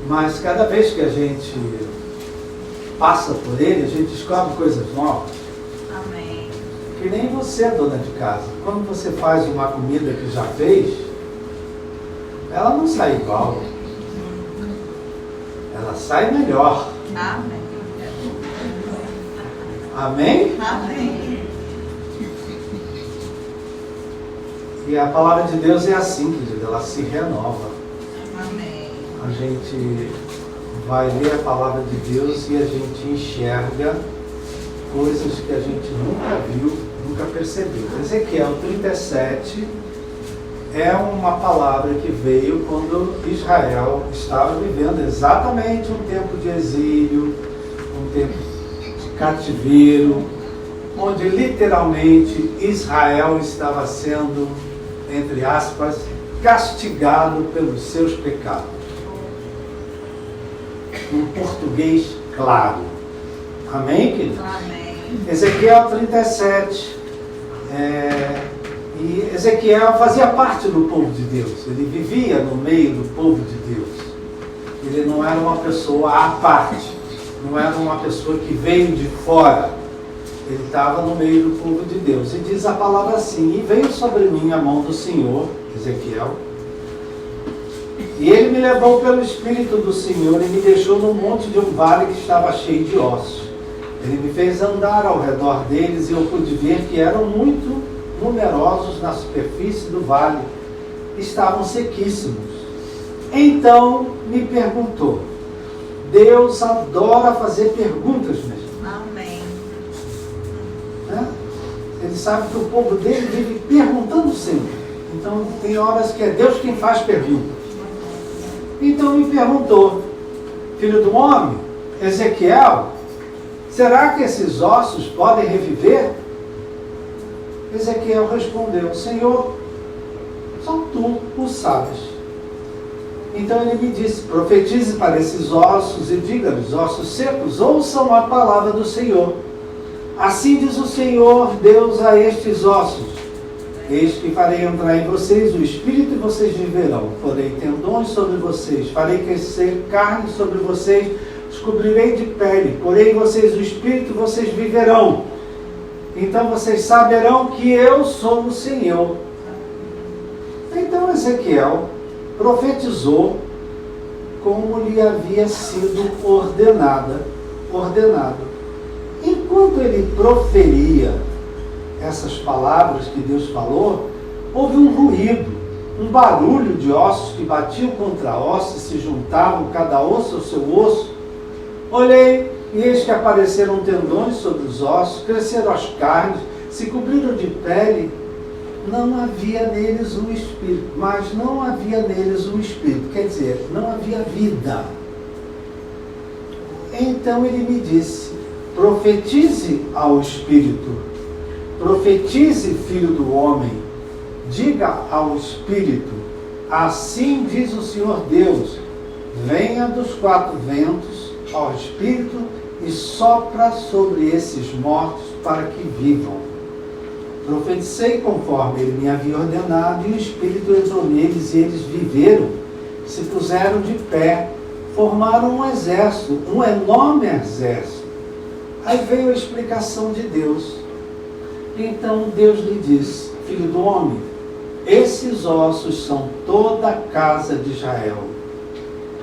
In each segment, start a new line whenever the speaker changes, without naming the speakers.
Mas cada vez que a gente passa por ele, a gente descobre coisas novas.
Amém.
Que nem você, dona de casa. Quando você faz uma comida que já fez, ela não sai igual. Ela sai melhor.
Amém.
Amém?
Amém.
E a palavra de Deus é assim, querida, ela se renova.
Amém.
A gente vai ler a palavra de Deus e a gente enxerga coisas que a gente nunca viu, nunca percebeu. Ezequiel 37 é uma palavra que veio quando Israel estava vivendo exatamente um tempo de exílio, um tempo de cativeiro, onde literalmente Israel estava sendo, entre aspas, castigado pelos seus pecados. Em português claro. Amém, queridos?
Amém.
Ezequiel 37. E Ezequiel fazia parte do povo de Deus. Ele vivia no meio do povo de Deus. Ele não era uma pessoa à parte. Não era uma pessoa que veio de fora. Ele estava no meio do povo de Deus. E diz a palavra assim: e veio sobre mim a mão do Senhor, Ezequiel, e ele me levou pelo Espírito do Senhor e me deixou no monte de um vale que estava cheio de ossos. Ele me fez andar ao redor deles e eu pude ver que eram muito numerosos na superfície do vale. Estavam sequíssimos. Então me perguntou. Deus adora fazer perguntas mesmo.
Amém.
Né? Ele sabe que o povo dele vive perguntando sempre. Então tem horas que é Deus quem faz perguntas. Então me perguntou, filho do homem, Ezequiel, será que esses ossos podem reviver? Ezequiel respondeu, Senhor, só tu o sabes. Então ele me disse, profetize para esses ossos e diga-lhes, ossos secos, ouçam a palavra do Senhor. Assim diz o Senhor Deus a estes ossos. Eis que farei entrar em vocês o Espírito e vocês viverão. Porei tendões sobre vocês, farei crescer carne sobre vocês, os cobrirei de pele. Porei em vocês o Espírito e vocês viverão. Então vocês saberão que eu sou o Senhor. Então Ezequiel profetizou como lhe havia sido ordenado. Enquanto ele proferia essas palavras que Deus falou, houve um ruído, um barulho de ossos que batiam contra ossos e se juntavam, cada osso ao seu osso. Olhei, e eis que apareceram tendões sobre os ossos, cresceram as carnes, se cobriram de pele. Não havia neles um espírito, mas não havia neles um espírito, quer dizer, não havia vida. Então ele me disse, profetize ao espírito. Profetize, filho do homem, diga ao Espírito, assim diz o Senhor Deus, venha dos quatro ventos ao Espírito e sopra sobre esses mortos para que vivam. Profetizei conforme ele me havia ordenado e o Espírito entrou neles e eles viveram, se puseram de pé, formaram um exército, um enorme exército. Aí veio a explicação de Deus. Então Deus lhe disse, filho do homem, esses ossos são toda a casa de Israel.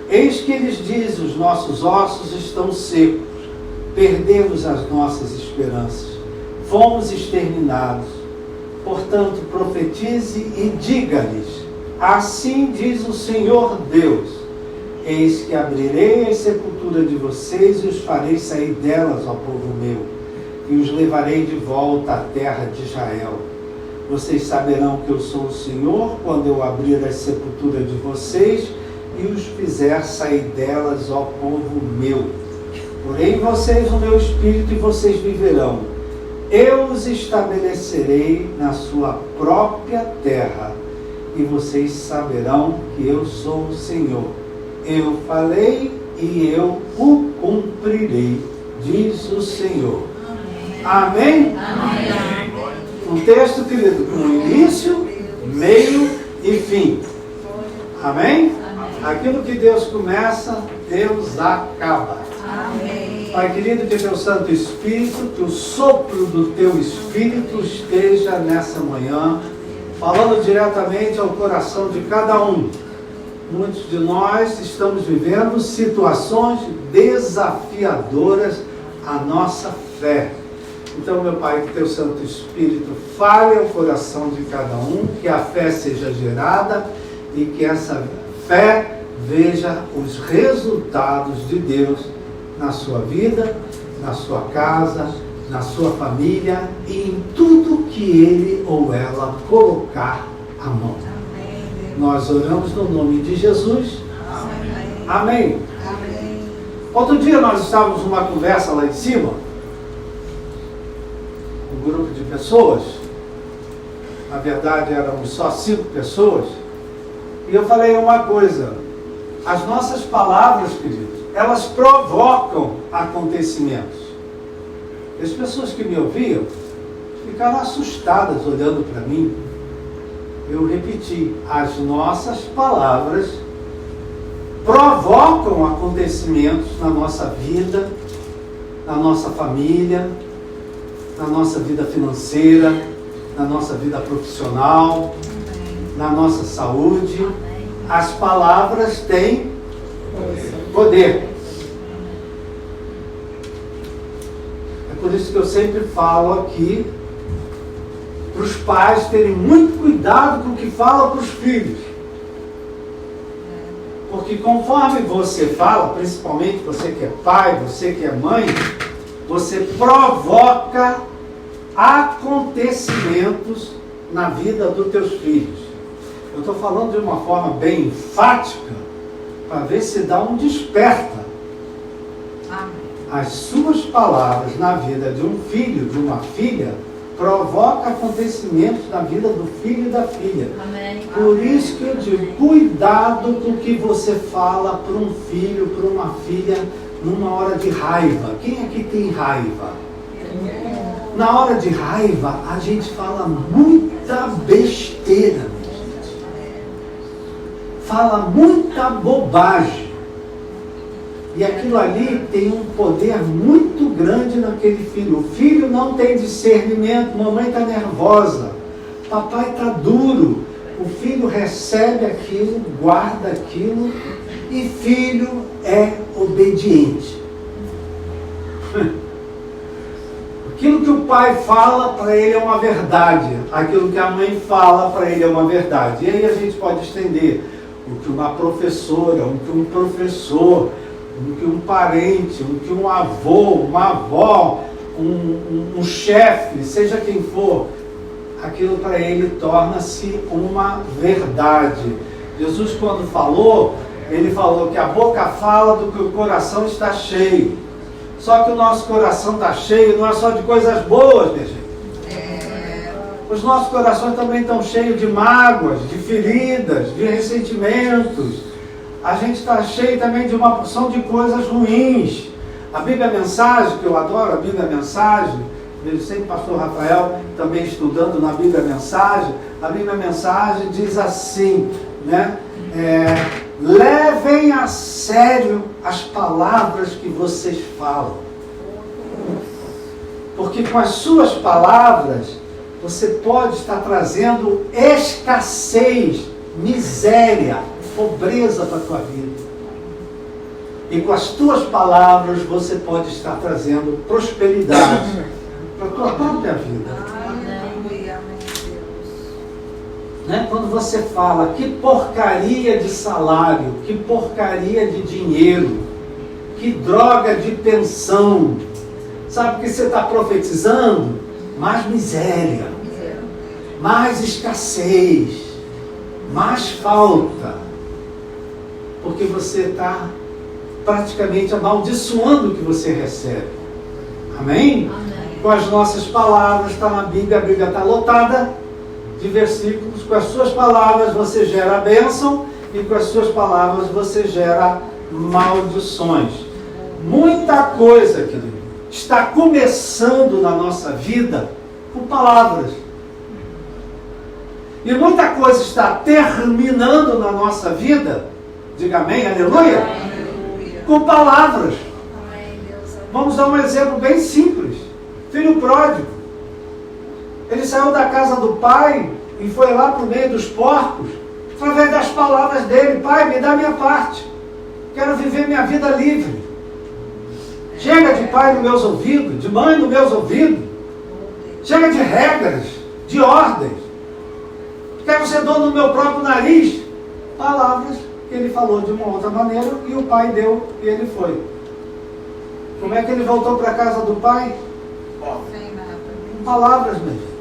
Eis que eles dizem, os nossos ossos estão secos, perdemos as nossas esperanças, fomos exterminados. Portanto, profetize e diga-lhes, assim diz o Senhor Deus, eis que abrirei as sepulturas de vocês e os farei sair delas, ó povo meu, e os levarei de volta à terra de Israel. Vocês saberão que eu sou o Senhor, quando eu abrir as sepulturas de vocês e os fizer sair delas, ó povo meu. Porei em vocês o meu espírito e vocês viverão. Eu os estabelecerei na sua própria terra e vocês saberão que eu sou o Senhor. Eu falei e eu o cumprirei, diz o Senhor. Amém?
Amém.
Um texto, querido, com início, meio e fim. Amém?
Amém.
Aquilo que Deus começa, Deus acaba.
Amém.
Pai querido, que teu Santo Espírito, que o sopro do teu Espírito esteja nessa manhã, falando diretamente ao coração de cada um. Muitos de nós estamos vivendo situações desafiadoras à nossa fé. Então, meu Pai, que teu Santo Espírito fale ao coração de cada um, que a fé seja gerada e que essa fé veja os resultados de Deus na sua vida, na sua casa, na sua família e em tudo que ele ou ela colocar a mão.
Amém.
Nós oramos no nome de Jesus.
Amém.
Amém.
Amém.
Outro dia nós estávamos numa conversa lá em cima, um grupo de pessoas, na verdade éramos só 5 pessoas, e eu falei uma coisa: as nossas palavras, queridos, elas provocam acontecimentos. As pessoas que me ouviam ficaram assustadas olhando para mim. Eu repeti: as nossas palavras provocam acontecimentos na nossa vida, na nossa família, na nossa vida financeira, na nossa vida profissional, na nossa saúde. As palavras têm poder. É por isso que eu sempre falo aqui para os pais terem muito cuidado com o que falam para os filhos. Porque conforme você fala, principalmente você que é pai, você que é mãe, você provoca acontecimentos na vida dos teus filhos. Eu estou falando de uma forma bem enfática, para ver se dá um desperta.
Amém.
As suas palavras na vida de um filho, de uma filha, provoca acontecimentos na vida do filho e da filha.
Amém.
Por isso que eu digo, cuidado com o que você fala para um filho, para uma filha, numa hora de raiva. Quem aqui tem raiva? Na hora de raiva, a gente fala muita besteira, gente. Fala muita bobagem. E aquilo ali tem um poder muito grande naquele filho. O filho não tem discernimento, mamãe está nervosa, papai está duro. O filho recebe aquilo, guarda aquilo, e filho é obediente. Aquilo que o pai fala para ele é uma verdade, aquilo que a mãe fala para ele é uma verdade. E aí a gente pode estender o que uma professora, o que um professor, o que um parente, o que um avô, uma avó, um chefe, seja quem for, aquilo para ele torna-se uma verdade. Jesus, quando falou, ele falou que a boca fala do que o coração está cheio. Só que o nosso coração está cheio, não é só de coisas boas, minha gente. Os nossos corações também estão cheios de mágoas, de feridas, de ressentimentos. A gente está cheio também de uma porção de coisas ruins. A Bíblia Mensagem, que eu adoro a Bíblia Mensagem, vejo sempre o pastor Rafael também estudando na Bíblia Mensagem. A Bíblia Mensagem diz assim, né? Levem a sério as palavras que vocês falam. Porque com as suas palavras, você pode estar trazendo escassez, miséria, pobreza para a tua vida. E com as tuas palavras, você pode estar trazendo prosperidade para a tua própria vida. Né? Quando você fala, que porcaria de salário, que porcaria de dinheiro, que droga de pensão, sabe o que você está profetizando? Mais miséria, mais escassez, mais falta, porque você está praticamente amaldiçoando o que você recebe. Amém?
Amém.
Com as nossas palavras, está na Bíblia, a Bíblia está lotada de versículos. Com as suas palavras você gera bênção e com as suas palavras você gera maldições. Muita coisa, querido, está começando na nossa vida com palavras. E muita coisa está terminando na nossa vida Diga amém, aleluia. Com palavras. Vamos dar um exemplo bem simples. Filho pródigo. Ele saiu da casa do pai e foi lá para o meio dos porcos, através das palavras dele. Pai, me dá minha parte. Quero viver minha vida livre. Chega de pai nos meus ouvidos, de mãe nos meus ouvidos. Chega de regras, de ordens. Quero ser dono do meu próprio nariz. Palavras que ele falou de uma outra maneira e o pai deu e ele foi. Como é que ele voltou para a casa do pai? Com palavras, meu gente.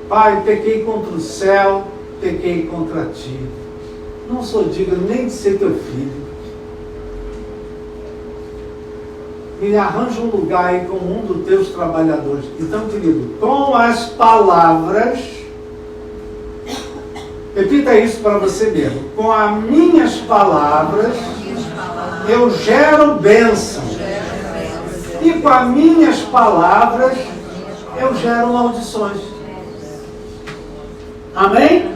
Pai, pequei contra o céu, pequei contra ti. Não sou digno nem de ser teu filho. Me arranja um lugar aí com um dos teus trabalhadores. Então, querido, com as palavras, repita isso para você mesmo. Com as minhas palavras, eu gero bênção. E com as minhas palavras, eu gero maldições. Amém?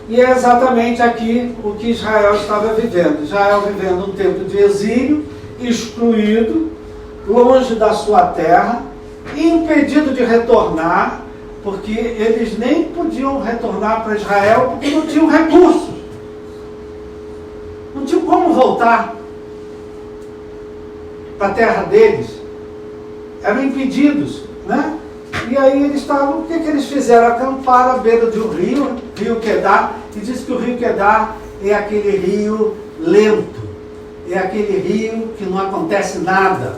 E é exatamente aqui o que Israel estava vivendo. Israel vivendo um tempo de exílio, excluído, longe da sua terra, impedido de retornar, porque eles nem podiam retornar para Israel porque não tinham recursos. Não tinham como voltar para a terra deles. Eram impedidos, né? E aí eles estavam, o que eles fizeram? Acamparam à beira de um rio, Rio Quedar, e diz que o Rio Quedar é aquele rio lento, é aquele rio que não acontece nada,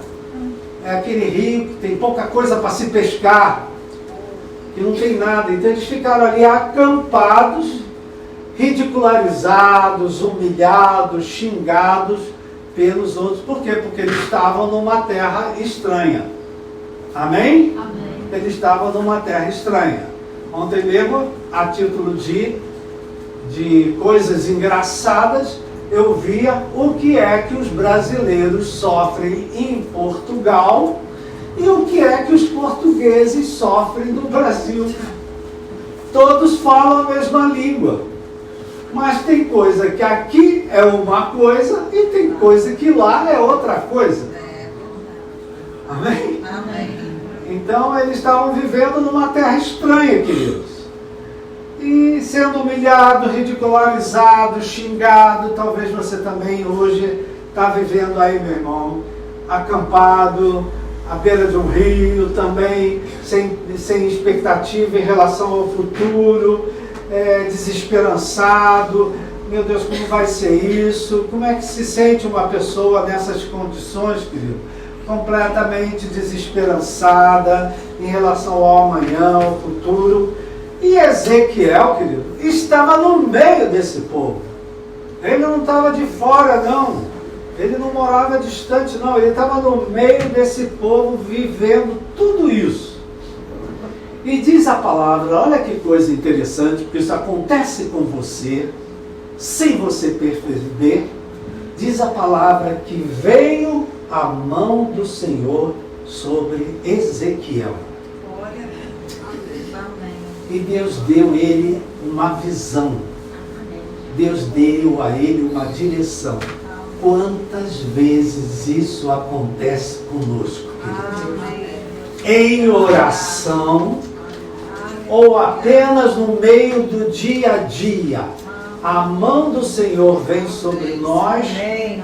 é aquele rio que tem pouca coisa para se pescar, que não tem nada. Então eles ficaram ali acampados, ridicularizados, humilhados, xingados pelos outros. Por quê? Porque eles estavam numa terra estranha. Amém?
Amém.
Eles estavam numa terra estranha. Ontem mesmo, a título de coisas engraçadas, eu via o que é que os brasileiros sofrem em Portugal e o que é que os portugueses sofrem no Brasil. Todos falam a mesma língua, mas tem coisa que aqui é uma coisa e tem coisa que lá é outra coisa. Amém?
Amém.
Então eles estavam vivendo numa terra estranha, queridos. E sendo humilhado, ridicularizado, xingado. Talvez você também hoje está vivendo aí, meu irmão, acampado, à beira de um rio também, sem expectativa em relação ao futuro, desesperançado. Meu Deus, como vai ser isso? Como é que se sente uma pessoa nessas condições, querido? Completamente desesperançada em relação ao amanhã, ao futuro. E Ezequiel, querido, estava no meio desse povo. Ele não estava de fora, não. Ele não morava distante, não. Ele estava no meio desse povo, vivendo tudo isso. E diz a palavra, olha que coisa interessante, porque isso acontece com você, sem você perceber. Diz a palavra que veio a mão do Senhor sobre Ezequiel. E Deus deu ele uma visão. Deus deu a ele uma direção. Quantas vezes isso acontece conosco, querido? Em oração ou apenas no meio do dia a dia. A mão do Senhor vem sobre nós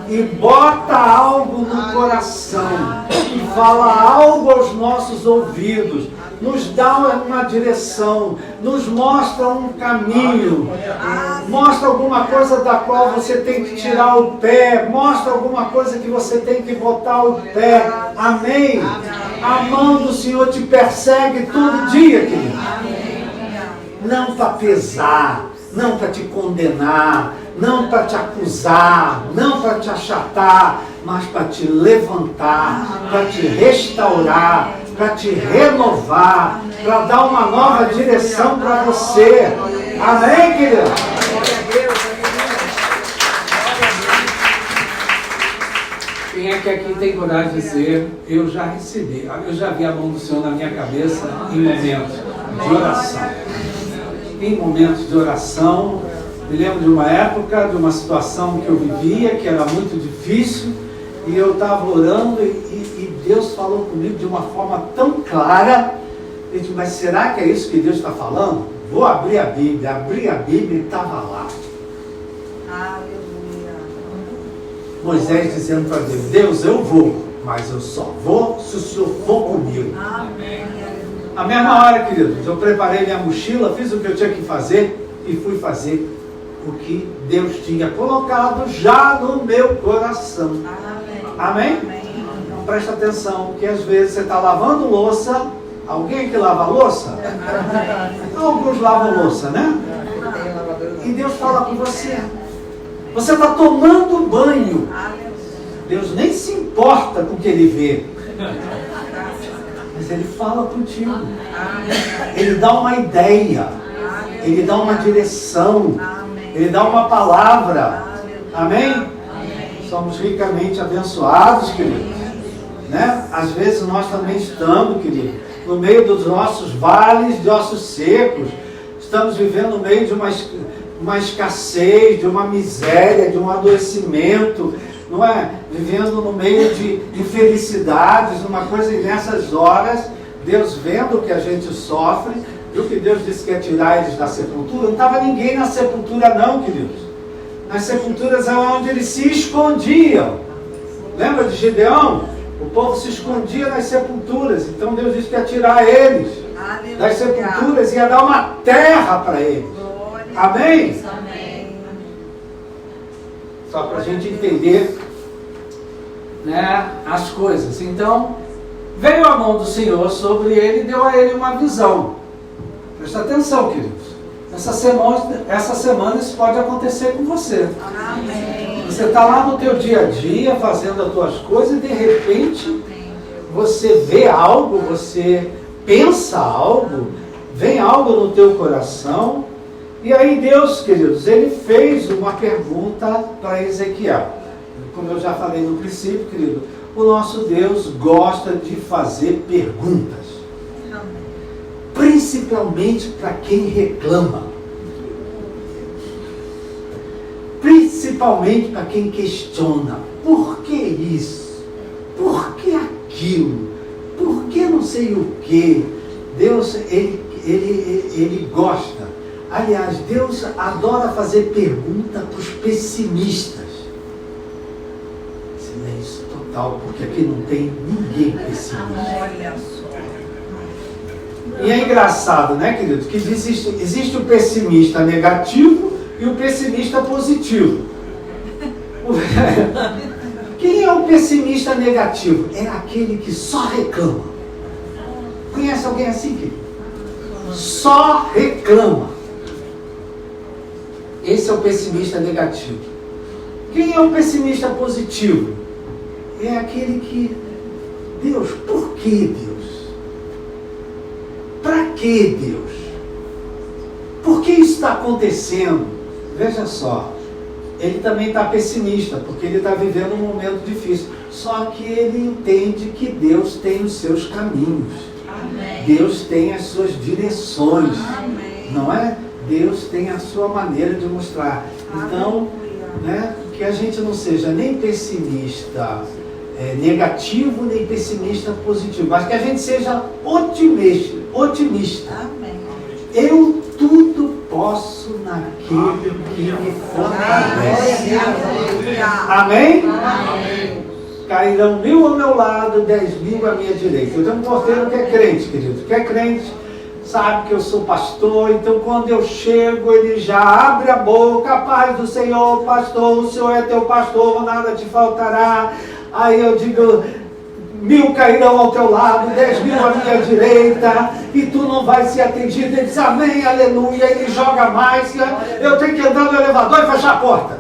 e bota algo no coração, e fala algo aos nossos ouvidos, nos dá uma direção, nos mostra um caminho, mostra alguma coisa da qual você tem que tirar o pé, mostra alguma coisa que você tem que botar o pé. Amém? A mão do Senhor te persegue todo dia, querido. Não para pesar, não para te condenar, não para te acusar, não para te achatar, mas para te levantar, para te restaurar, para te renovar, para dar uma nova direção para você. Amém, querido? Quem é que aqui tem coragem de dizer, eu já recebi, eu já vi a mão do Senhor na minha cabeça em momentos de oração. Em momentos de oração, Me lembro de uma época, de uma situação que eu vivia, que era muito difícil, e eu estava orando e Deus falou comigo de uma forma tão clara. Eu disse, mas será que é isso que Deus está falando? Vou abrir a Bíblia. Abri a Bíblia e estava lá.
Aleluia.
Moisés dizendo para Deus, Deus, eu vou, mas eu só vou se o Senhor for comigo.
Amém.
Na mesma hora, queridos, eu preparei minha mochila, fiz o que eu tinha que fazer e fui fazer o que Deus tinha colocado já no meu coração. Amém? Então presta atenção, que às vezes você está lavando louça. Alguém que lava louça? Alguns lavam louça, né? E Deus fala com você. Você está tomando banho. Deus nem se importa com o que Ele vê. Mas Ele fala contigo. Ele dá uma ideia. Ele dá uma direção. Ele dá uma palavra. Amém? Somos ricamente abençoados, queridos. Né? Às vezes nós também estamos, queridos, no meio dos nossos vales de ossos secos. Estamos vivendo no meio de uma escassez, de uma miséria, de um adoecimento, não é? Vivendo no meio de infelicidades, uma coisa, e nessas horas, Deus vendo o que a gente sofre, viu que Deus disse que ia tirar eles da sepultura? Não estava ninguém na sepultura não, queridos. Nas sepulturas é onde eles se escondiam. Lembra de Gideão? O povo se escondia nas sepulturas. Então Deus disse que ia tirar eles das sepulturas e ia dar uma terra para eles. Amém? Só para a gente entender, né, as coisas. Então, veio a mão do Senhor sobre ele e deu a ele uma visão. Presta atenção, queridos. Essa semana isso pode acontecer com você. Amém. Você está lá no teu dia a dia, fazendo as tuas coisas, e de repente você vê algo, você pensa algo, vem algo no teu coração. E aí Deus, queridos, Ele fez uma pergunta para Ezequiel. Como eu já falei no princípio, querido, o nosso Deus gosta de fazer perguntas. Principalmente para quem reclama. Principalmente para quem questiona. Por que isso? Por que aquilo? Por que não sei o que? Deus, ele gosta. Aliás, Deus adora fazer pergunta para os pessimistas. Silêncio total, porque aqui não tem ninguém pessimista.
Olha só.
E é engraçado, né, querido, que existe o pessimista negativo e o pessimista positivo. Quem é o pessimista negativo? É aquele que só reclama. Conhece alguém assim, querido? Só reclama. Esse é o pessimista negativo. Quem é o pessimista positivo? É aquele que, Deus, por que Deus? Para que Deus? Por que isso está acontecendo? Veja só, ele também está pessimista, porque ele está vivendo um momento difícil. Só que ele entende que Deus tem os seus caminhos. Amém. Deus tem as suas direções. Amém. Não é? Deus tem a sua maneira de mostrar. Então, né, que a gente não seja nem pessimista negativo, nem pessimista positivo, mas que a gente seja otimista. Amém. Eu tudo posso naquele que me fortalece. Amém? Amém. Cairão 1000 ao meu lado, 10.000 à minha direita. Eu tenho um porteiro que é crente, querido. Que é crente, sabe que eu sou pastor, então quando eu chego, ele já abre a boca, paz do Senhor, pastor, o Senhor é teu pastor, nada te faltará. Aí eu digo, 1000 cairão ao teu lado, 10.000 à minha direita, e tu não vais ser atendido. Ele diz, amém, aleluia, ele joga mais, eu tenho que entrar no elevador e fechar a porta.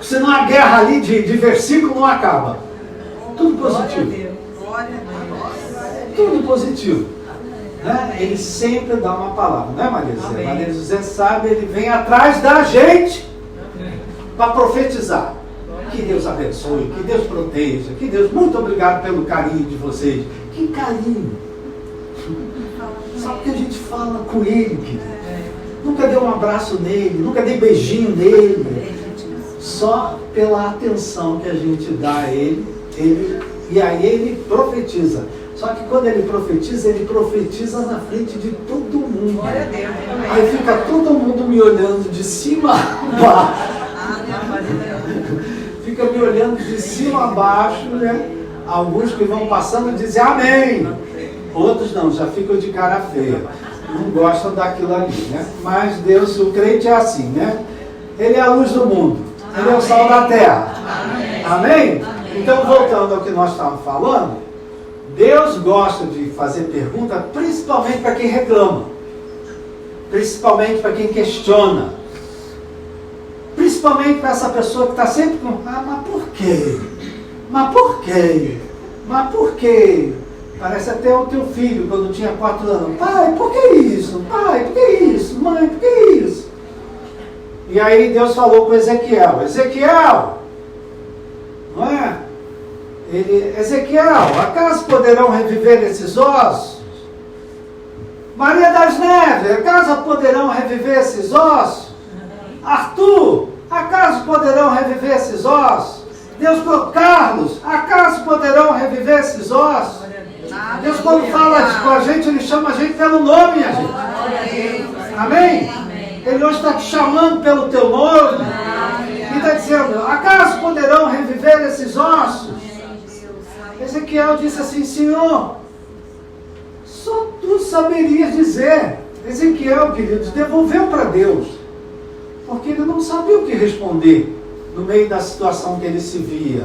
Senão a guerra ali de versículo não acaba. Tudo positivo. Tudo positivo. Né? Ele sempre dá uma palavra, não é, Maria José? Maria José sabe, ele vem atrás da gente para profetizar. Que Deus abençoe, que Deus proteja, que Deus, muito obrigado pelo carinho de vocês. Que carinho! Só porque a gente fala com Ele, querido. nunca dei um abraço nele, nunca dei beijinho nele. Só pela atenção que a gente dá a ele, e aí ele profetiza. Só que quando ele profetiza na frente de todo mundo.
Glória a Deus.
Aí fica todo mundo me olhando de cima a baixo. Fica me olhando de cima a baixo, né? Alguns que vão passando dizem amém. Outros não, já ficam de cara feia. Não gostam daquilo ali, né? Mas Deus, o crente é assim, né? Ele é a luz do mundo. Ele é o sal da terra. Amém? Então, voltando ao que nós estávamos falando, Deus gosta de fazer pergunta principalmente para quem reclama. Principalmente para quem questiona. Principalmente para essa pessoa que está sempre com... mas por quê? Mas por quê? Mas por quê? Parece até o teu filho quando tinha 4 anos. Pai, por que isso? Pai, por que isso? Mãe, por que isso? E aí Deus falou com Ezequiel. Ezequiel, não é? Ezequiel, acaso poderão reviver esses ossos? Maria das Neves, acaso poderão reviver esses ossos? Arthur, acaso poderão reviver esses ossos? Deus, Carlos, acaso poderão reviver esses ossos? Deus, quando fala com a gente, Ele chama a gente pelo nome, minha gente. Amém? Ele hoje está te chamando pelo teu nome. E está dizendo, acaso poderão reviver esses ossos? Ezequiel disse assim, Senhor, só tu saberias dizer. Ezequiel, queridos, devolveu para Deus. Porque ele não sabia o que responder no meio da situação que ele se via.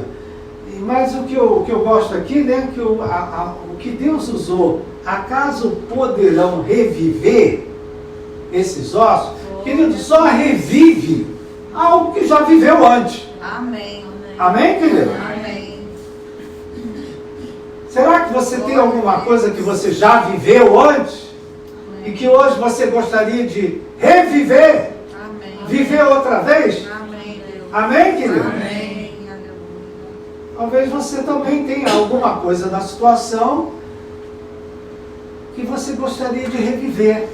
Mas o que eu gosto aqui, né, que o que Deus usou, acaso poderão reviver esses ossos? Querido, só revive algo que já viveu antes.
Amém.
Amém, querido?
Amém.
Será que você tem alguma coisa que você já viveu antes? E que hoje você gostaria de reviver?
Amém.
Viver outra vez?
Amém, Deus.
Amém, querido?
Amém. Aleluia.
Talvez você também tenha alguma coisa na situação que você gostaria de reviver.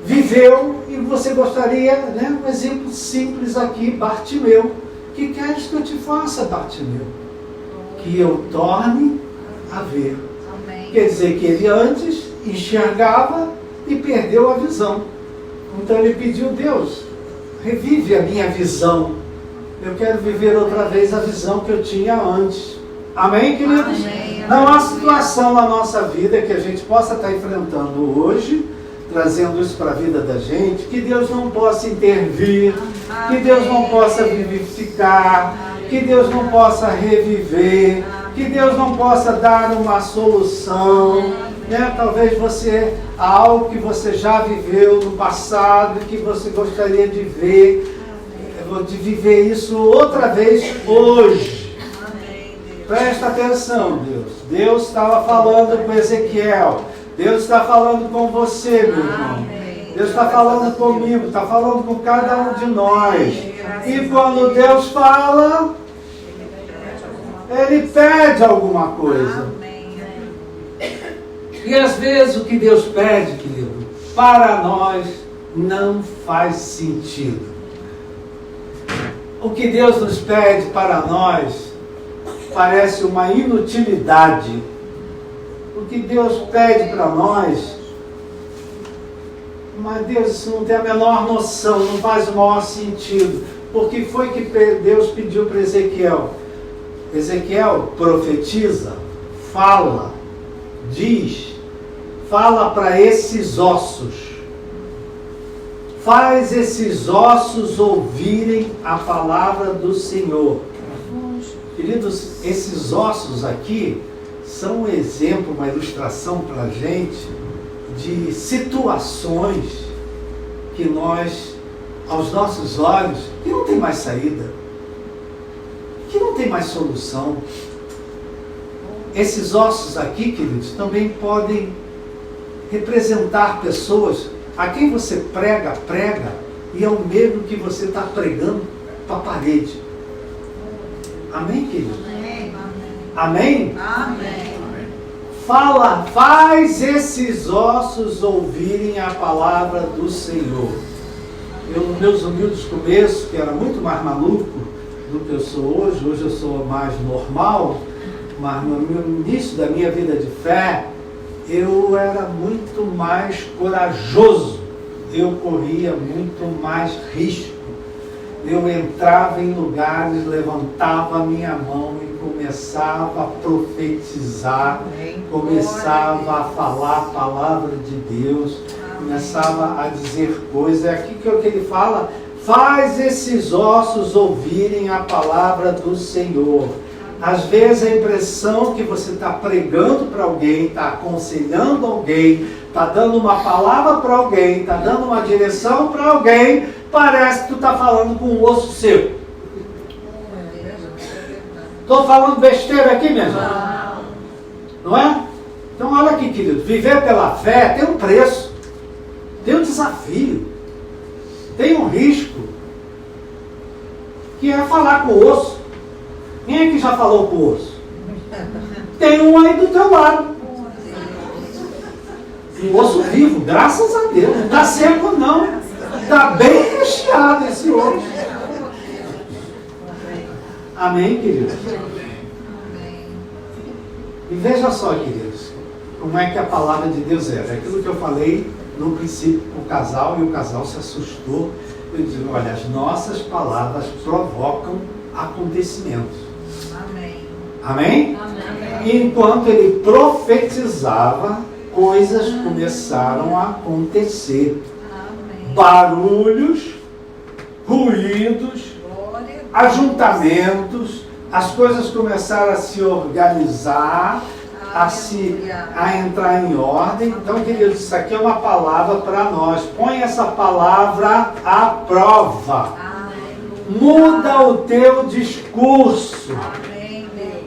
Viveu e você gostaria, né? Um exemplo simples aqui, Bartimeu. Que queres que eu te faça, Bartimeu? Que eu torne a ver.
Amém.
Quer dizer que ele antes enxergava e perdeu a visão. Então ele pediu, Deus, revive a minha visão. Eu quero viver outra vez a visão que eu tinha antes. Amém, queridos?
Amém.
Não há situação na nossa vida que a gente possa estar enfrentando hoje, trazendo isso para a vida da gente, que Deus não possa intervir, que Deus não possa vivificar, que Deus não possa reviver, que Deus não possa dar uma solução, né? Talvez você, algo que você já viveu no passado, que você gostaria de ver, de viver isso outra vez hoje. Presta atenção, Deus. Deus estava falando com Ezequiel. Deus está falando com você, meu irmão. Deus está falando comigo, está falando com cada um de nós. E quando Deus fala, Ele pede alguma coisa. E às vezes o que Deus pede, querido, para nós não faz sentido. O que Deus nos pede para nós parece uma inutilidade. O que Deus pede para nós, mas Deus, isso não tem a menor noção, não faz o maior sentido. Porque foi que Deus pediu para Ezequiel. Ezequiel, profetiza, fala, diz, fala para esses ossos. Faz esses ossos ouvirem a palavra do Senhor. Queridos, esses ossos aqui são um exemplo, uma ilustração para a gente de situações que nós, aos nossos olhos, que não tem mais saída, que não tem mais solução. Esses ossos aqui, queridos, também podem representar pessoas a quem você prega, e é o mesmo que você está pregando para a parede. Amém, querido?
Amém.
Amém?
Amém.
fala, faz esses ossos ouvirem a palavra do Senhor. Eu, nos meus humildes começos, que era muito mais maluco do que eu sou hoje eu sou mais normal, mas no início da minha vida de fé, eu era muito mais corajoso, eu corria muito mais risco. Eu entrava em lugares, levantava a minha mão e começava a profetizar, começava a falar a palavra de Deus, começava a dizer coisas. É aqui que ele fala, faz esses ossos ouvirem a palavra do Senhor. Às vezes a impressão que você está pregando para alguém, está aconselhando alguém, está dando uma palavra para alguém, está dando uma direção para alguém, parece que tu está falando com um osso seu. Estou falando besteira aqui mesmo? Não é? Então olha aqui, querido, viver pela fé tem um preço, tem um desafio, tem um risco, que é falar com o osso. Quem é que já falou com o osso? Tem um aí do teu lado. Um osso vivo, graças a Deus. Não está seco não. Está bem recheado esse osso. Amém, queridos? E veja só, queridos, como é que a palavra de Deus é. É aquilo que eu falei no princípio com o casal, e o casal se assustou. Eu disse, olha, as nossas palavras provocam acontecimentos. Amém? Amém? E enquanto ele profetizava, coisas começaram a acontecer. Amém. Barulhos, ruídos, ajuntamentos, as coisas começaram a se organizar, a entrar em ordem. Então, queridos, isso aqui é uma palavra para nós. Põe essa palavra à prova. Muda o teu discurso.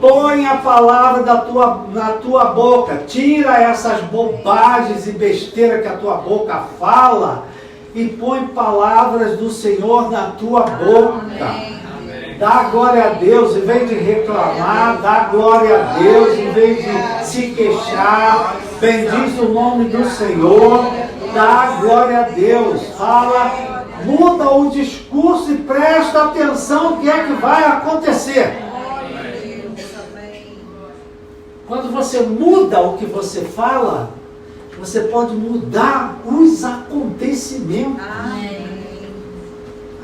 Põe a palavra na tua boca. Tira essas bobagens e besteira que a tua boca fala e põe palavras do Senhor na tua boca. Dá glória a Deus, em vez de reclamar, dá glória a Deus, em vez de se queixar, bendiz o nome do Senhor, dá glória a Deus, fala, muda o discurso e presta atenção o que é que vai acontecer. Quando você muda o que você fala, você pode mudar os acontecimentos.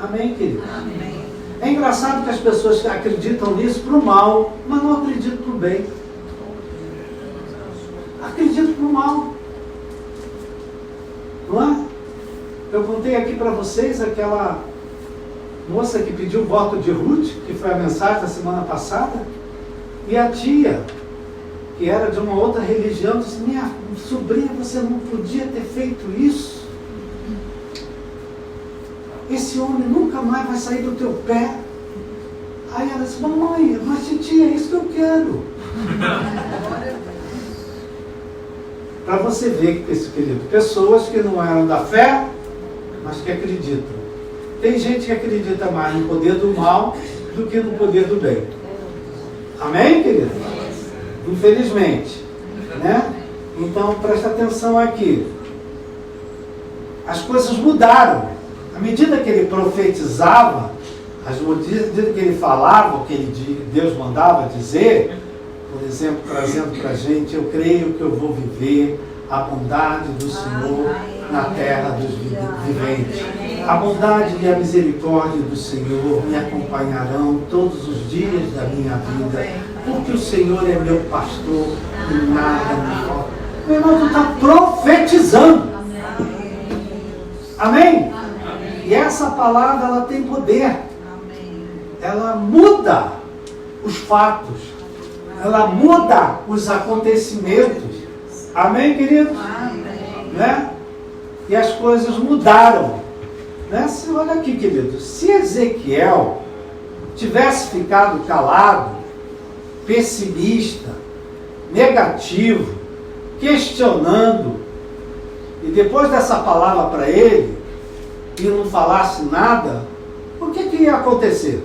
Amém, querido? Amém. É engraçado que as pessoas acreditam nisso para o mal, mas não acreditam para o bem. Acreditam para o mal. Não é? Eu contei aqui para vocês aquela moça que pediu o voto de Ruth, que foi a mensagem da semana passada, e a tia, que era de uma outra religião, disse, minha sobrinha, você não podia ter feito isso. Esse homem nunca mais vai sair do teu pé. Aí ela disse, mamãe, mas titia, é isso que eu quero. Para você ver, querido, pessoas que não eram da fé, mas que acreditam. Tem gente que acredita mais no poder do mal do que no poder do bem. Amém, querido? Infelizmente, né? Então presta atenção aqui. As coisas mudaram. À medida que ele profetizava, à medida que ele falava, o que Deus mandava dizer, por exemplo, trazendo para a gente, eu creio que eu vou viver a bondade do Senhor na terra dos viventes. A bondade e a misericórdia do Senhor me acompanharão todos os dias da minha vida, porque o Senhor é meu pastor e nada me falta. Meu irmão, tu está profetizando. Amém? E essa palavra, ela tem poder. Ela muda os fatos. Ela muda os acontecimentos. Amém, queridos? Né? E as coisas mudaram. Né? Olha aqui, queridos. Se Ezequiel tivesse ficado calado, pessimista, negativo, questionando, e depois dessa palavra para ele, e não falasse nada, o que ia acontecer?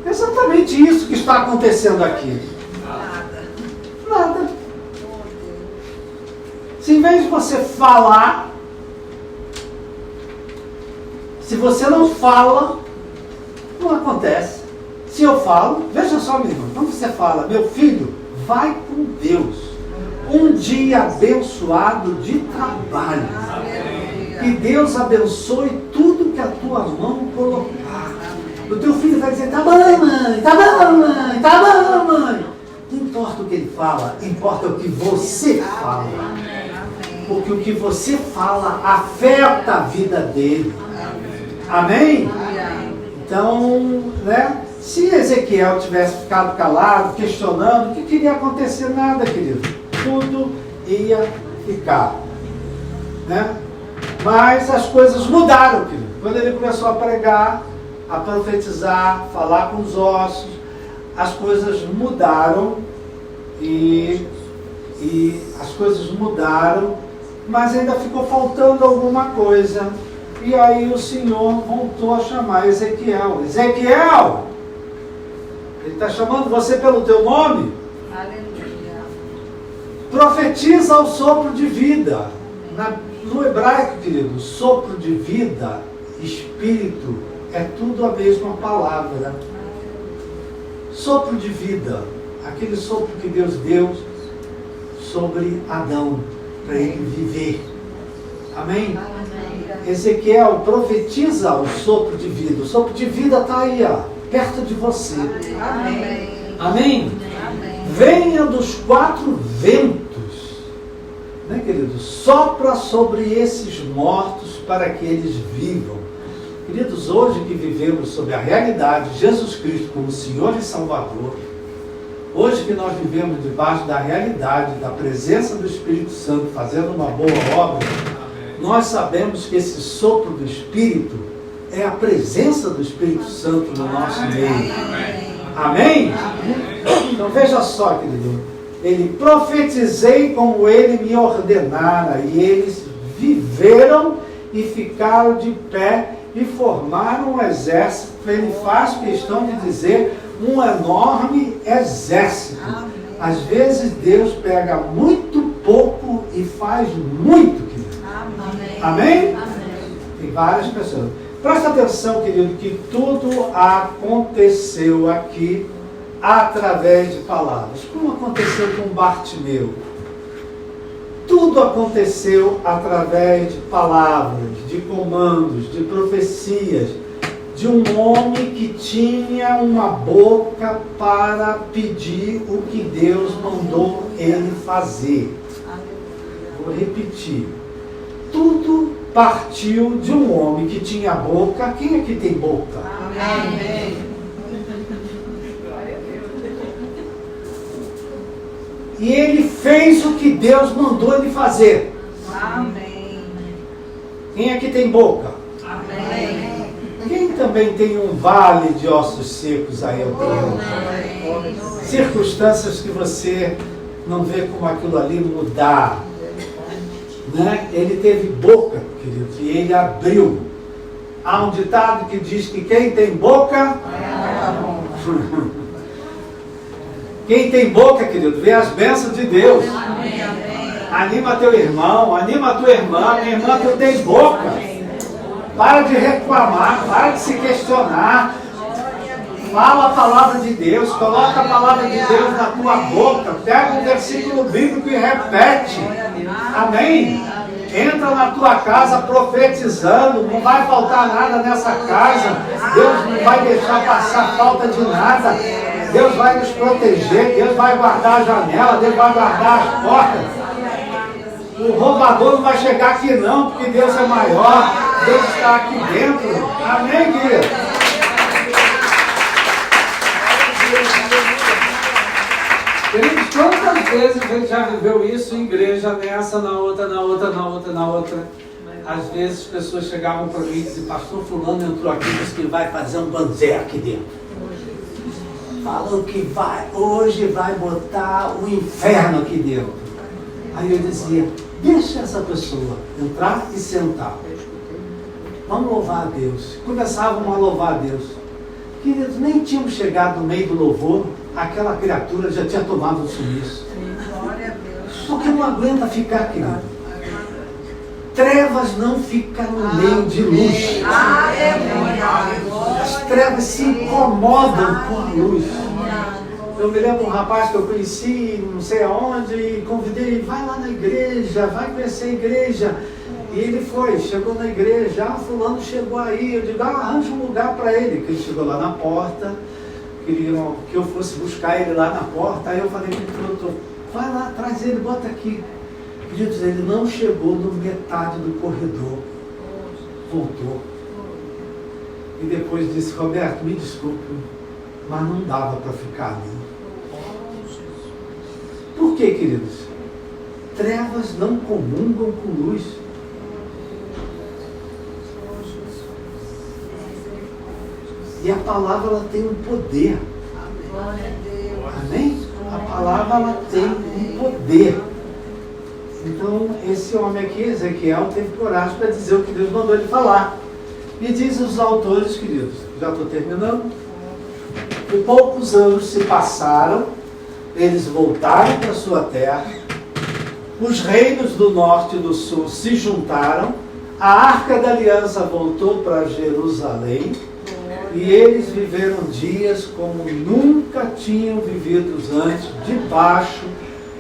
Exatamente reflete isso que está acontecendo aqui? Nada. Se em vez de você falar, se você não fala, não acontece. Se eu falo, veja só, meu irmão, quando você fala, meu filho, vai com Deus. Um dia abençoado de trabalho. Que Deus abençoe tudo que a tua mão colocar. O teu filho vai dizer, tá bom, mãe, tá bom, mãe, tá bom, mãe. Não importa o que ele fala, importa o que você fala. Porque o que você fala afeta a vida dele. Amém? Então, né? Se Ezequiel tivesse ficado calado, questionando, o que queria acontecer? Nada, querido. Tudo ia ficar. Né? Mas as coisas mudaram, querido. Quando ele começou a pregar, a profetizar, falar com os ossos, as coisas mudaram e as coisas mudaram, mas ainda ficou faltando alguma coisa. E aí o Senhor voltou a chamar Ezequiel. Ezequiel! Ele está chamando você pelo teu nome?
Aleluia.
Profetiza o sopro de vida. No hebraico, querido, sopro de vida, espírito, é tudo a mesma palavra. Sopro de vida, aquele sopro que Deus deu sobre Adão, para ele viver. Amém? Ezequiel profetiza o sopro de vida. O sopro de vida está aí, ó, perto de você.
Amém.
Amém? Venha dos quatro ventos, né, querido? Sopra sobre esses mortos para que eles vivam. Queridos, hoje que vivemos sob a realidade de Jesus Cristo como Senhor e Salvador, hoje que nós vivemos debaixo da realidade da presença do Espírito Santo fazendo uma boa obra, nós sabemos que esse sopro do Espírito é a presença do Espírito Santo no nosso meio. Amém? Então veja só, querido. Ele profetizei como ele me ordenara, e eles viveram e ficaram de pé e formaram um exército. Ele faz questão de dizer um enorme exército. Às vezes Deus pega muito pouco e faz muito, querido. Amém? Tem várias pessoas. Presta atenção, querido, que tudo aconteceu aqui através de palavras. Como aconteceu com Bartimeu? Tudo aconteceu através de palavras, de comandos, de profecias, de um homem que tinha uma boca para pedir o que Deus mandou ele fazer. Vou repetir. Tudo partiu de um homem que tinha boca. Quem aqui tem boca?
Amém.
E ele fez o que Deus mandou ele fazer.
Amém.
Quem aqui tem boca?
Amém.
Quem também tem um vale de ossos secos aí ao teu? Circunstâncias que você não vê como aquilo ali mudar. Né? Ele teve boca, querido, e ele abriu. Há um ditado que diz que quem tem boca... Quem tem boca, querido, vê as bênçãos de Deus. Anima teu irmão, anima tua irmã. Minha irmã, tu tem boca. Para de reclamar, para de se questionar. Fala a palavra de Deus, coloca a palavra de Deus na tua boca. Pega um versículo bíblico e repete. Amém? Entra na tua casa profetizando, não vai faltar nada nessa casa. Deus não vai deixar passar falta de nada. Deus vai nos proteger, Deus vai guardar a janela, Deus vai guardar as portas. O roubador não vai chegar aqui não, porque Deus é maior. Deus está aqui dentro. Amém, querido? Queridos, quantas vezes a gente já viveu isso em igreja, nessa, na outra, na outra, na outra, na outra. Às vezes pessoas chegavam para mim e diziam, pastor fulano entrou aqui e disse que vai fazer um banzé aqui dentro. Falou que hoje vai botar o inferno aqui dentro. Aí eu dizia, deixa essa pessoa entrar e sentar. Vamos louvar a Deus. Começavam a louvar a Deus. Queridos, nem tínhamos chegado no meio do louvor, aquela criatura já tinha tomado o sumiço.
Glória a Deus.
Porque não aguenta ficar, querido. Trevas não ficam no meio de luz.
Aleluia.
As trevas se incomodam com a luz. Eu me lembro de um rapaz que eu conheci, não sei aonde, e convidei, vai lá na igreja, vai conhecer a igreja. E ele foi, chegou na igreja, fulano chegou aí, eu digo, arranja um lugar para ele, que ele chegou lá na porta, queriam que eu fosse buscar ele lá na porta, aí eu falei para o produtor, vai lá, traz ele, bota aqui. Queridos, ele não chegou no metade do corredor, voltou. E depois disse, Roberto, me desculpe, mas não dava para ficar ali. Por quê, queridos? Trevas não comungam com luz. E a palavra ela tem um poder. Amém? A palavra ela tem um poder. Então, esse homem aqui, Ezequiel, teve coragem para dizer o que Deus mandou ele falar. E diz os autores, queridos, já estou terminando, que poucos anos se passaram, eles voltaram para sua terra, os reinos do norte e do sul se juntaram, a Arca da Aliança voltou para Jerusalém, e eles viveram dias como nunca tinham vivido antes, debaixo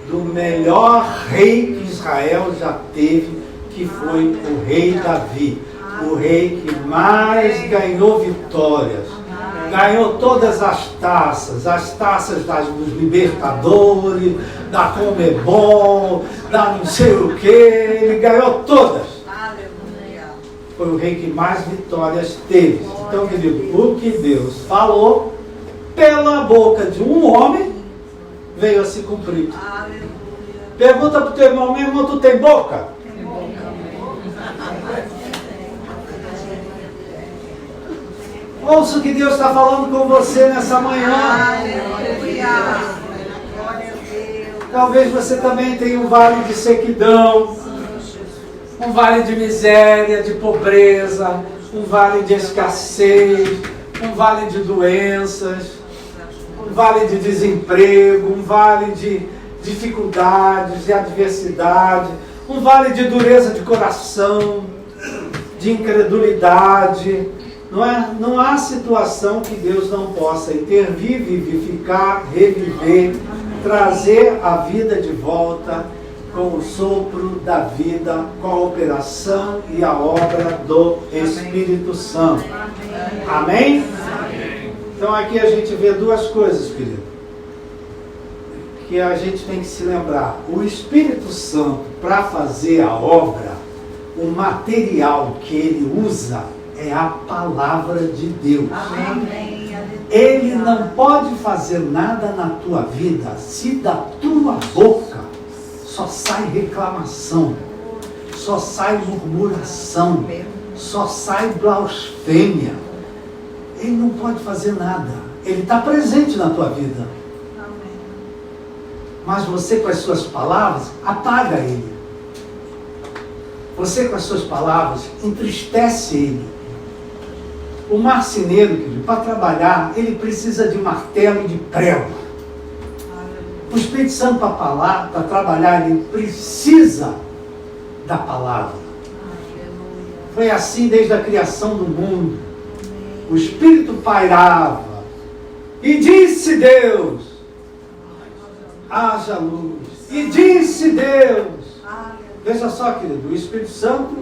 do melhor rei que Israel já teve, que foi o rei Davi, o rei que mais ganhou vitórias, ganhou todas as taças dos Libertadores, da Comebol, da não sei o que, ele ganhou todas. Foi o rei que mais vitórias teve. Então, querido, o que Deus falou pela boca de um homem veio a se cumprir. Pergunta para o teu irmão, meu irmão, tu tem boca? Ouça o que Deus está falando com você nessa manhã. Talvez você também tenha um vale de sequidão, um vale de miséria, de pobreza, um vale de escassez, um vale de doenças, um vale de desemprego, um vale de dificuldades, de adversidade, um vale de dureza de coração, de incredulidade. Não há situação que Deus não possa intervir, vivificar, reviver, trazer a vida de volta com o sopro da vida, com a operação e a obra do Espírito Santo. Amém? Então aqui a gente vê duas coisas, querido, que a gente tem que se lembrar. O Espírito Santo, para fazer a obra, o material que ele usa é a palavra de Deus.
Amém.
Ele não pode fazer nada na tua vida se da tua boca só sai reclamação, só sai murmuração, só sai blasfêmia. Ele não pode fazer nada. Ele está presente na tua vida. Mas você, com as suas palavras, apaga ele. Você, com as suas palavras, entristece ele. O marceneiro, para trabalhar, ele precisa de martelo e de prego. O Espírito Santo, para trabalhar, ele precisa da palavra. Foi assim desde a criação do mundo. O Espírito pairava. E disse Deus, haja luz. E disse Deus. Veja só, querido, o Espírito Santo,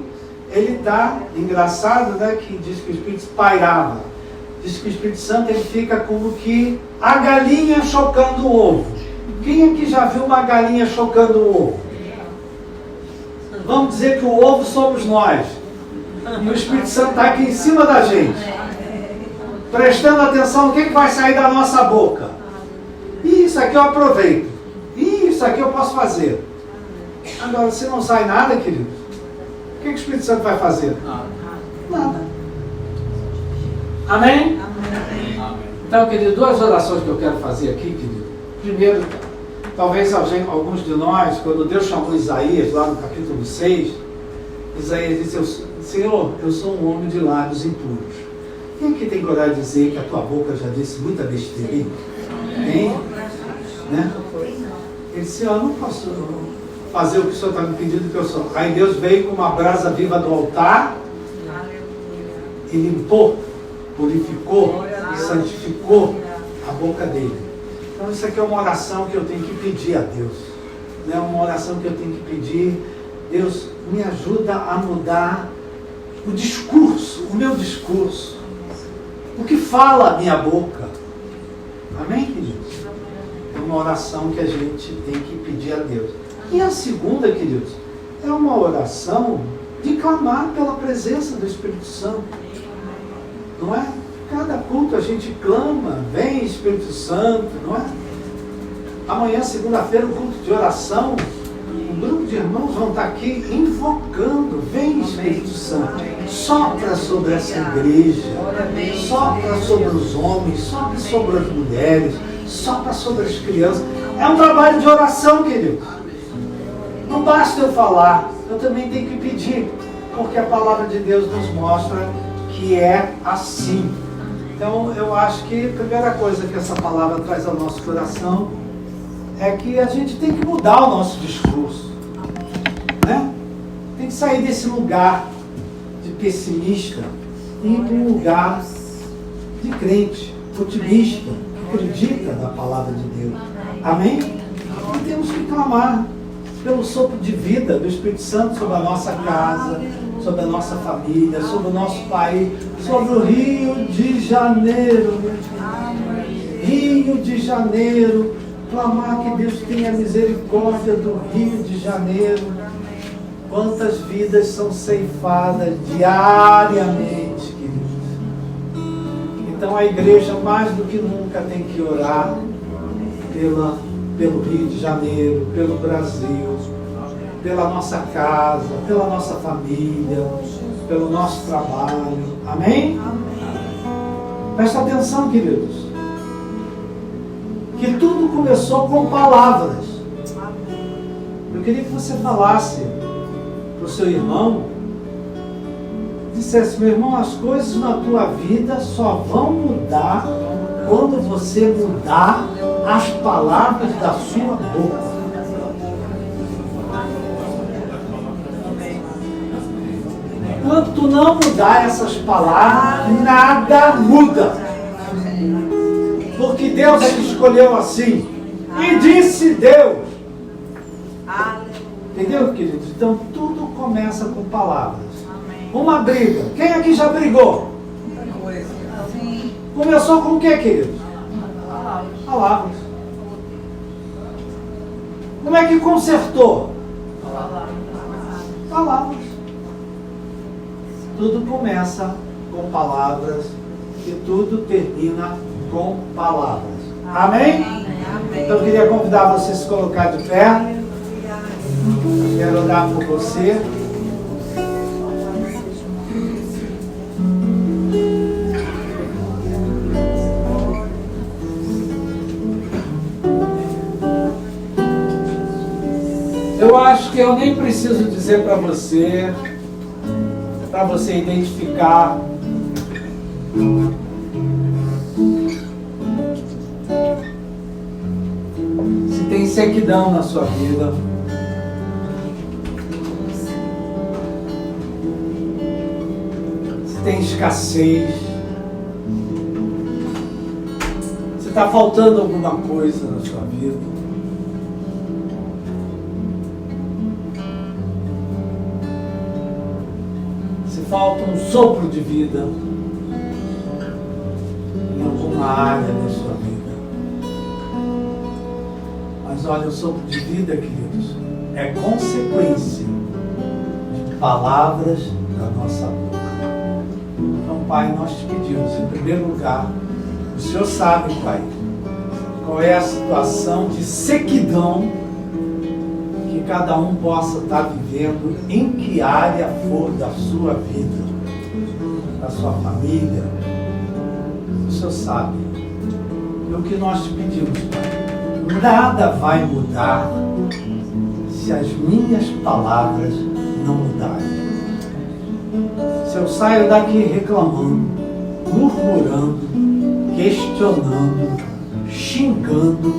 ele está, engraçado, né, que diz que o Espírito pairava. Diz que o Espírito Santo, ele fica como que a galinha chocando o ovo. Quem aqui já viu uma galinha chocando o ovo? Vamos dizer que o ovo somos nós. E o Espírito Santo está aqui em cima da gente. Prestando atenção no que vai sair da nossa boca. Isso aqui eu aproveito. Isso aqui eu posso fazer. Agora, se não sai nada, querido, o que o Espírito Santo vai fazer? Nada. Amém? Então, querido, duas orações que eu quero fazer aqui, querido. Primeiro, talvez alguns de nós, quando Deus chamou Isaías, lá no capítulo 6, Isaías disse, Senhor, eu sou um homem de lábios impuros. Quem que tem coragem de dizer que a tua boca já disse muita besteira? Tem? Né? Ele disse, eu não posso fazer o que o Senhor está me pedindo que eu sou. Aí Deus veio com uma brasa viva do altar e limpou, purificou, santificou a boca dele. Então isso aqui é uma oração que eu tenho que pedir a Deus. Né? Uma oração que eu tenho que pedir, Deus me ajuda a mudar o discurso, o meu discurso. O que fala a minha boca. Amém, queridos? É uma oração que a gente tem que pedir a Deus. E a segunda, queridos, é uma oração de clamar pela presença do Espírito Santo. Não é? Cada culto a gente clama, vem Espírito Santo, não é? Amanhã, segunda-feira, o culto de oração, um grupo de irmãos vão estar aqui invocando, vem Espírito Santo, sopra sobre essa igreja, sopra sobre os homens, sopra sobre as mulheres, sopra sobre as crianças. É um trabalho de oração, querido. Não basta eu falar, eu também tenho que pedir, porque a palavra de Deus nos mostra que é assim. Então eu acho que a primeira coisa que essa palavra traz ao nosso coração é que a gente tem que mudar o nosso discurso, né? Tem que sair desse lugar de pessimista e ir para um lugar de crente, otimista, que acredita na palavra de Deus. Amém? E temos que clamar pelo sopro de vida do Espírito Santo sobre a nossa casa, sobre a nossa família, sobre o nosso país, sobre o Rio de Janeiro. Rio de Janeiro. Clamar que Deus tenha misericórdia do Rio de Janeiro. Quantas vidas são ceifadas diariamente, queridos. Então a igreja mais do que nunca tem que orar pelo Rio de Janeiro, pelo Brasil, pela nossa casa, pela nossa família, pelo nosso trabalho. Amém? Presta atenção, queridos. Que tudo começou com palavras. Eu queria que você falasse para o seu irmão, dissesse, meu irmão, as coisas na tua vida só vão mudar quando você mudar as palavras da sua boca. Enquanto tu não mudar essas palavras, nada muda. Porque Deus escolheu assim. E disse Deus. Entendeu, queridos? Então tudo começa com palavras. Uma briga. Quem aqui já brigou? Começou com o que, queridos? Palavras. Como é que consertou? Palavras. Tudo começa com palavras e tudo termina com palavras. Amém? Então eu queria convidar você a se colocar de pé. Quero orar por você. Eu acho que eu nem preciso dizer para você identificar se tem sequidão na sua vida, se tem escassez, se está faltando alguma coisa na sua vida. Falta um sopro de vida em alguma área da sua vida. Mas olha, o sopro de vida, queridos, é consequência de palavras da nossa boca. Então, Pai, nós te pedimos, em primeiro lugar, o Senhor sabe, Pai, qual é a situação de sequidão que cada um possa estar vivendo, em que área for da sua vida, da sua família. O Senhor sabe. É o que nós te pedimos, Pai. Nada vai mudar se as minhas palavras não mudarem. Se eu saio daqui reclamando, murmurando, questionando, xingando,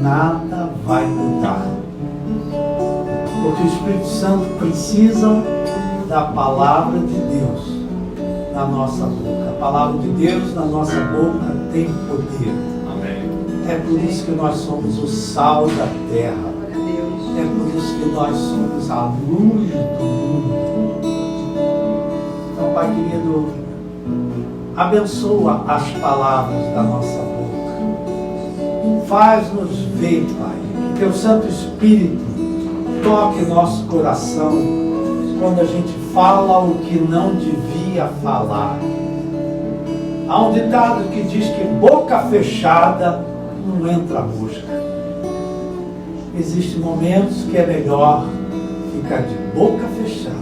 nada vai mudar. Porque o Espírito Santo precisa da palavra de Deus na nossa boca. A palavra de Deus na nossa boca tem poder.
Amém.
É por isso que nós somos o sal da terra. É por isso que nós somos a luz do mundo. Então, Pai querido, abençoa as palavras da nossa boca. Faz-nos ver, Pai, que Teu Santo Espírito toque nosso coração quando a gente fala o que não devia falar. Há um ditado que diz que boca fechada não entra mosca. Existem momentos que é melhor ficar de boca fechada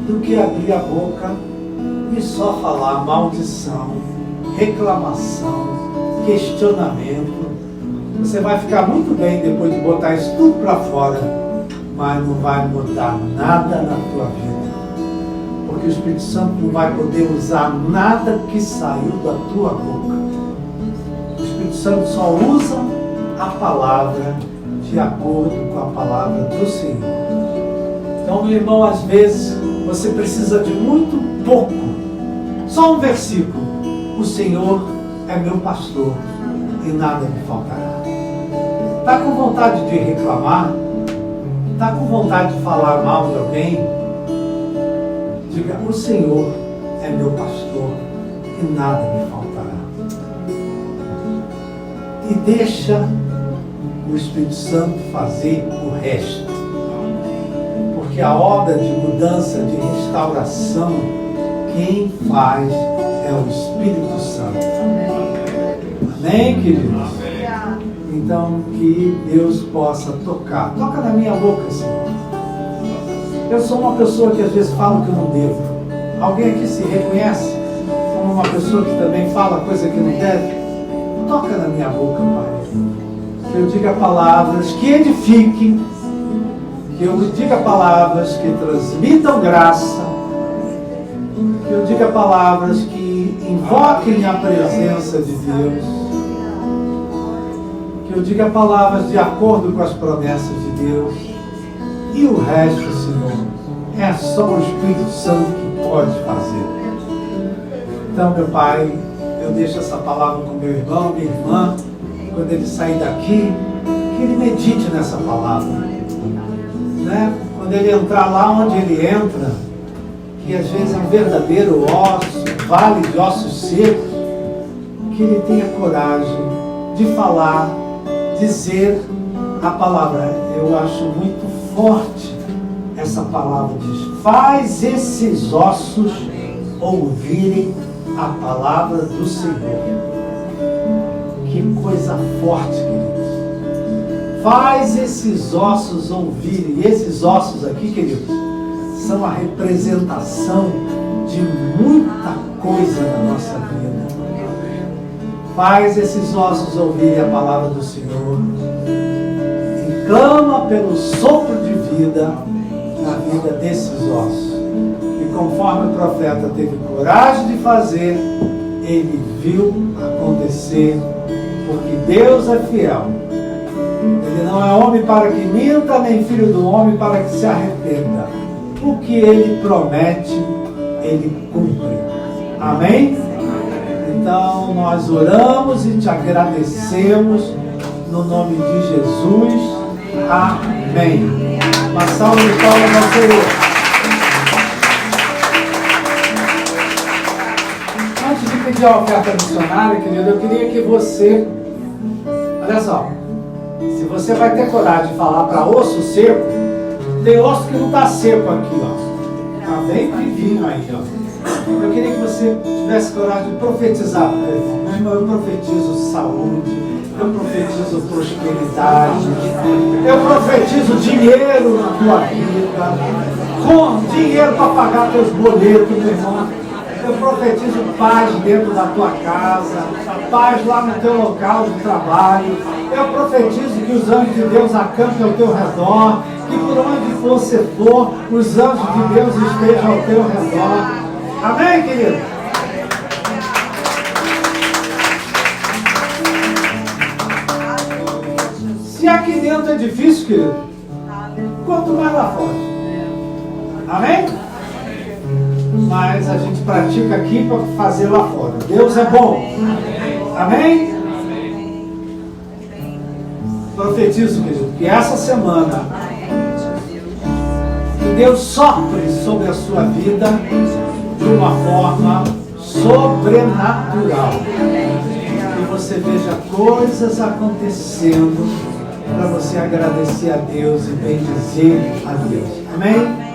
do que abrir a boca e só falar maldição, reclamação, questionamento. Você vai ficar muito bem depois de botar isso tudo para fora, mas não vai mudar nada na tua vida. Porque o Espírito Santo não vai poder usar nada que saiu da tua boca. O Espírito Santo só usa a palavra de acordo com a palavra do Senhor. Então, meu irmão, às vezes você precisa de muito pouco. Só um versículo. O Senhor é meu pastor e nada me faltará. Está com vontade de reclamar? Está com vontade de falar mal de alguém? Diga, o Senhor é meu pastor e nada me faltará. E deixa o Espírito Santo fazer o resto. Porque a obra de mudança, de restauração, quem faz é o Espírito Santo. Amém, queridos? Então, que Deus possa tocar. Toca na minha boca, Senhor. Eu sou uma pessoa que às vezes fala o que eu não devo. Alguém aqui se reconhece como uma pessoa que também fala coisa que não deve? Toca na minha boca, Pai. Que eu diga palavras que edifiquem, que eu diga palavras que transmitam graça, que eu diga palavras que invoquem a presença de Deus, que eu diga palavras de acordo com as promessas de Deus, e o resto, Senhor, é só o Espírito Santo que pode fazer. Então, meu Pai, eu deixo essa palavra com meu irmão, minha irmã, quando ele sair daqui, que ele medite nessa palavra, né? Quando ele entrar lá onde ele entra, que às vezes é um verdadeiro vale de ossos secos, que ele tenha coragem de falar, dizer a palavra. Eu acho muito forte essa palavra, diz, faz esses ossos ouvirem a palavra do Senhor. Que coisa forte, queridos. Faz esses ossos ouvirem. E esses ossos aqui, queridos, são a representação de muita coisa na nossa vida. Faz esses ossos ouvirem a palavra do Senhor. E clama pelo sopro de vida na vida desses ossos. E conforme o profeta teve coragem de fazer, ele viu acontecer. Porque Deus é fiel. Ele não é homem para que minta, nem filho do homem para que se arrependa. O que ele promete, ele cumpre. Amém? Então nós oramos e te agradecemos no nome de Jesus. Amém. Uma salva de palmas ao Senhor. Antes de pedir a oferta missionária, querido, eu queria que você, olha só, se você vai ter coragem de falar para osso seco, tem osso que não está seco aqui, ó. Está bem vivinho aí, ó. Eu queria que você tivesse coragem de profetizar. Meu irmão, eu profetizo saúde, eu profetizo prosperidade, eu profetizo dinheiro na tua vida, com dinheiro para pagar teus boletos, meu irmão. Eu profetizo paz dentro da tua casa, paz lá no teu local de trabalho. Eu profetizo que os anjos de Deus acampem ao teu redor, que por onde você for, os anjos de Deus estejam ao teu redor. Amém, querido? é difícil, querido. Quanto mais lá fora. Amém? Mas a gente pratica aqui para fazer lá fora. Deus é bom. Amém? Profetizo, querido, que essa semana que Deus sopre sobre a sua vida de uma forma sobrenatural. Que você veja coisas acontecendo para você agradecer a Deus e bendizer a Deus. Amém?